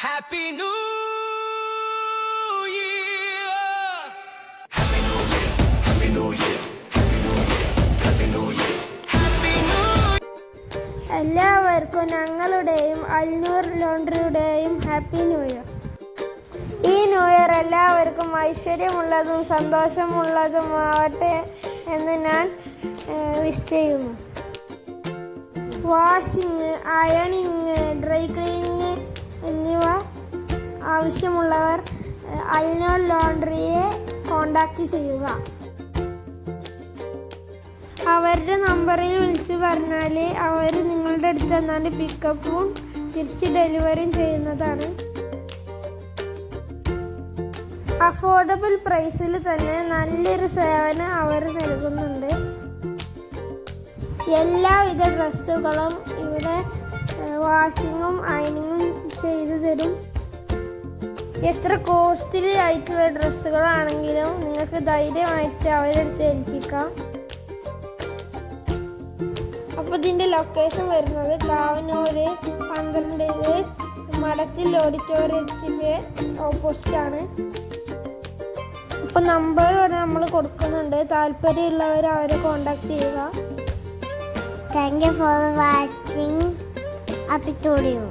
Happy New Year. Happy New Year. Happy New Year. Happy New Year. Happy New Year. എല്ലാവർക്കും ഞങ്ങളുടെയും Al Noor ലോണ്ടറിയുടെയും happy new year. ഈ new year എല്ലാവർക്കും ഐശ്വര്യമുള്ളതും സന്തോഷമുള്ളതുമാവട്ടെ എന്ന് ഞാൻ wish ചെയ്യുന്നു. വാഷിങ്, അയണിങ്, ഡ്രൈ ക്ലീനിങ് എന്നിവ ആവശ്യമുള്ളവർ അൽനൂർ ലോണ്ടറിയെ കോൺടാക്റ്റ് ചെയ്യുക. അവരുടെ നമ്പറിൽ വിളിച്ചു പറഞ്ഞാൽ അവർ നിങ്ങളുടെ അടുത്ത് വന്നാൽ പിക്കപ്പും തിരിച്ച് ഡെലിവറിയും ചെയ്യുന്നതാണ്. അഫോർഡബിൾ പ്രൈസിൽ തന്നെ നല്ലൊരു സേവനം അവർ നൽകുന്നുണ്ട്. എല്ലാവിധ ഡ്രസ്സുകളും ഇവിടെ വാഷിങ്ങും അയണിങ്ങും ചെയ്തു തരും. എത്ര കോസ്റ്റ്ലി ആയിട്ടുള്ള ഡ്രസ്സുകളാണെങ്കിലും നിങ്ങൾക്ക് ധൈര്യമായിട്ട് അവരുടെ അടുത്ത് ഏൽപ്പിക്കാം. അപ്പോൾ ഇതിൻ്റെ ലൊക്കേഷൻ വരുന്നത് കാവനൂര് 12 മഠത്തിൽ ഓഡിറ്റോറിയത്തിൻ്റെ ഓപ്പോസിറ്റാണ്. അപ്പോൾ നമ്പർ നമ്മൾ കൊടുക്കുന്നുണ്ട്. താല്പര്യമുള്ളവർ അവരെ കോൺടാക്ട് ചെയ്യുക. Thank you for watching Apitorio.